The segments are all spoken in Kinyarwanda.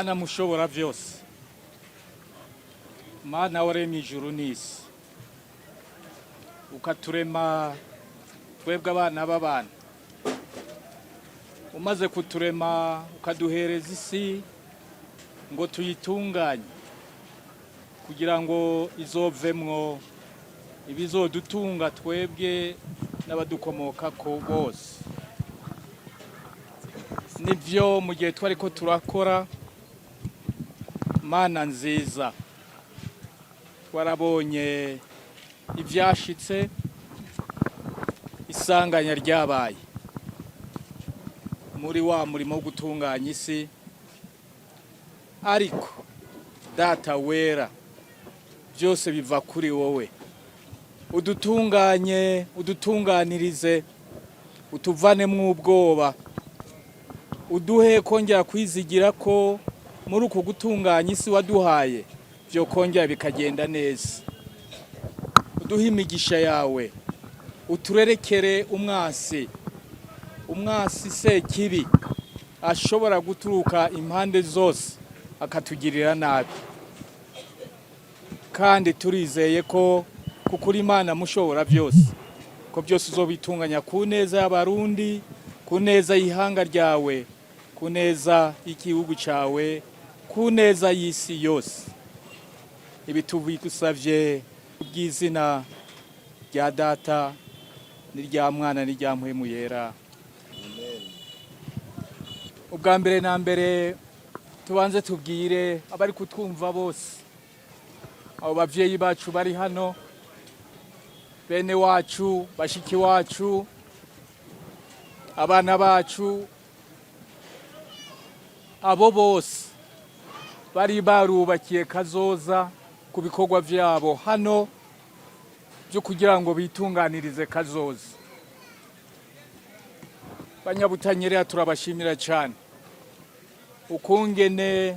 Mana mushobora vyose, Mana waremye ijuru n'isi, ukaturema twebwe abana b'abana, umaze kuturema ukaduhereza isi ngo tuyitunganye kugira ngo izovemwo ibizodutunga twebwe n'abadukomokako bose. Nivyo mu gihe twariko turakora, Mana nziza, warabonye ivyashitse, isanganya ryabaye muri wa murimo wo gutunganya isi, ariko Data wera, byose biva kuri wowe. Udutunganye, udutunganirize, utuvanemwo ubwoba, uduhe kongera kwizigira ko muri uko gutunganya isi waduhaye byo kongera bikagenda neza. Uduhe imigisha yawe, uturerekere umwasi sekibi ashobora guturuka impande zose akatugirira nabi, kandi turizeye ko kukuri Imana mushobora byose, ko byose uzobitunganya ku neza y'abarundi, ku neza y'ihanga ryawe, ku neza y'igihugu cyawe, ku neza y'isi yose. Ibi tubigusavye ubw'izina rya Data n'irya Mwana n'irya Mpwemu Yera. Ubwa mbere na mbere tubanze tubwire abari kutwumva bose, abo bavyeyi bacu bari hano, bene wacu, bashiki wacu, abana bacu, abo bose bari barubakiye kazoza ku bikorwa vyabo hano byo kugira ngo bitunganirize kazoza. Banyabutanyerera turabashimira cyane ukungene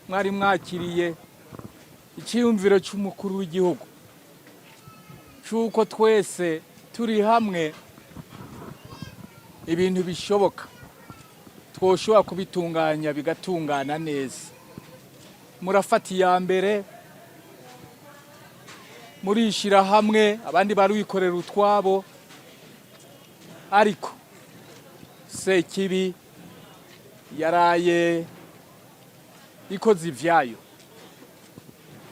mwari mwakiriye icyiyumviro cy'umukuru w'igihugu cyuko twese turi hamwe ibintu bishoboka twoshobora kubitunganya bigatungana neza. Murafata iya mbere, murishira hamwe, abandi baruyikorera utwabo, ariko sekibi yaraye ikoze ivyayo.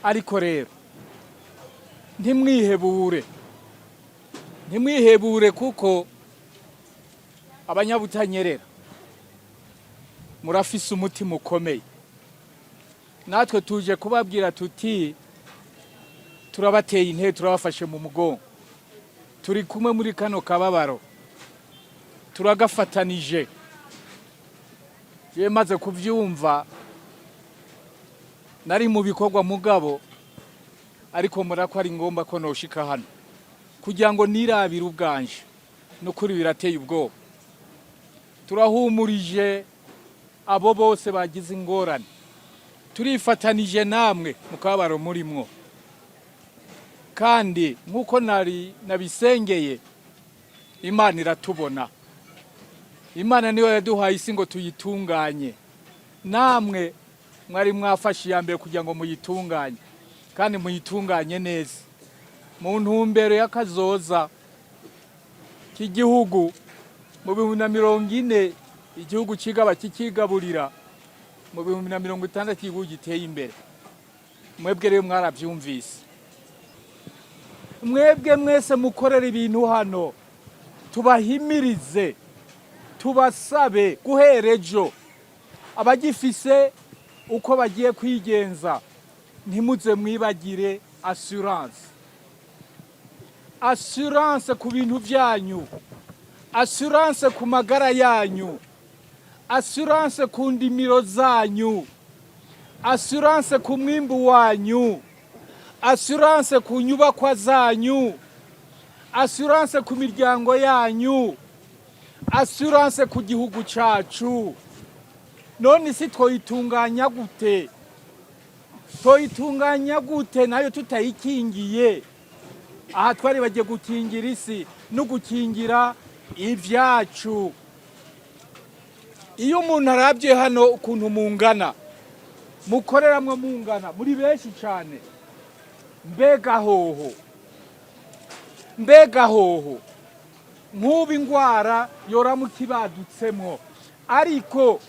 Ariko rero ntimwihebure kuko abanyabutanyerera murafise umutima ukomeye. Natwe tuje kubabwira tuti turabateye intege, turabafashe mu mugongo, turi kumwe muri kano kababaro, turagafatanije. Je maze kuvyumva nari mu bikorwa mugabo, ariko murako ari ngomba ko noshika hano kugira ngo nirabire ubwanje, no kuri birateye ubwoba. Turahumurije abo bose bagize ingorane, turifatanije namwe mu kababaro murimwo, kandi nkuko nabisengeye, Imana iratubona. Imana niyo yaduhaye isi ngo tuyitunganye, namwe mwari mwafashe iya mbere kugira ngo muyitunganye, kandi muyitunganye neza mu ntumbero y'akazoza k'igihugu. Mu 2040 igihugu kigaba kikigaburira, mu 2060 igihugu giteye imbere. Mwebwe rero mwaravyumvise, mwebwe mwese mukorera ibintu hano, tubahimirize, tubasabe guhera ejo abagifise uko bagiye kwigenza, ntimuze mwibagire assurance ku bintu vyanyu, assurance ku magara yanyu, assurance ku ndimiro zanyu, assurance ku mwimbu wanyu, assurance ku nyubakwa zanyu, assurance ku miryango yanyu, assurance ku gihugu cacu. None si twoyitunganya gute? Twoyitunganya gute nayo tutayikingiye? Aha twari bagiye gukingira isi no gukingira ivyacu. Iyo umuntu arabye hano ukuntu mungana, mukoreramwo mungana muri benshi cyane. Mbega hoho nk'ubu ingwara yoramuka ibadutsemwo, ariko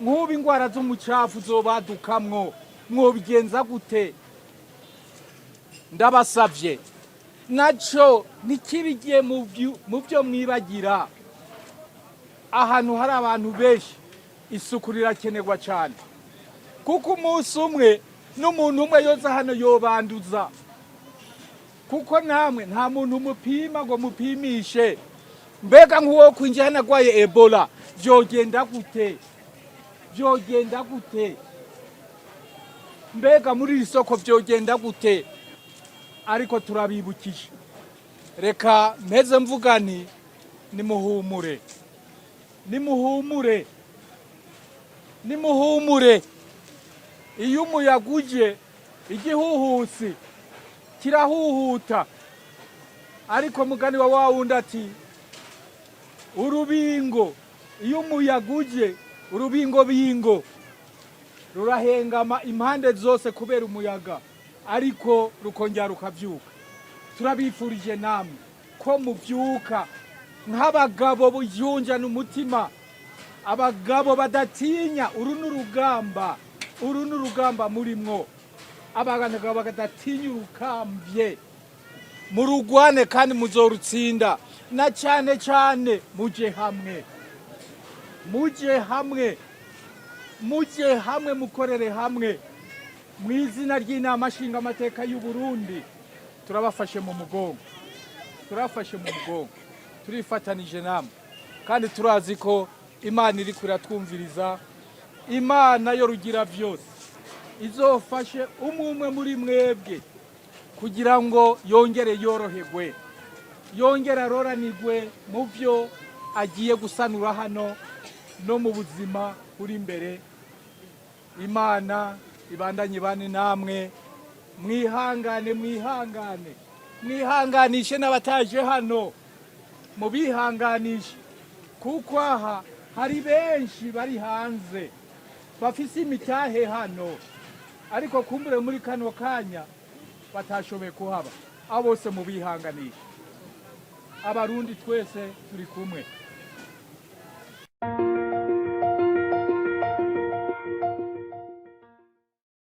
nk'ubu ingwara z'umucafu zobadukamwo mwobigenza gute? Ndabasavye naco ntikibigiye mu byo mwibagira. Ahantu hari abantu benshi isuku rirakenerwa cyane, kuko umunsi umwe n'umuntu umwe yoza hano yobanduza, kuko namwe nta muntu mupima ngo mupimishe. Mbega nk'uwo kwinjira hano agwaye Ebola vyogenda gute? Mbega muri iri soko vyogenda gute? Ariko turabibukije, reka mpeze mvuga nti nimuhumure. Iyo umuyaga uje igihuhusi kirahuhuta, ariko mugani wa wundi ati urubingo, iyo umuyaga uje urubingo rurahengama impande zose kubera umuyaga, ariko rukongera rukavyuka. Turabifurije namwe ko muvyuka nk'abagabo bujunjana umutima, abagabo badatinya. Uru n'urugamba murimwo, abagabo badatinya urukambye. Murugwane kandi muzorutsinda, na cyane cyane muje hamwe mukorere hamwe mw'izina ry'Inama Nshingamateka y'u Burundi. Turabafashe mu mugongo, turifatanije namwe, kandi turazi ko Imana iri kuratwumviriza. Imana yo rugira byose izofashe umwe muri mwebwe kugira ngo yongere yoroherwe, yongere aroranirwe mu byo agiye gusanura hano no mu buzima buri imbere. Imana ibandanye bane namwe, mwihanganishe n'abataje hano, mubihanganishe, kuko aha hari benshi bari hanze bafise imitahe hano, ariko kumbure muri kano kanya batashoboye kuhaba. Abo bose mubihanganishe. Abarundi twese turi kumwe.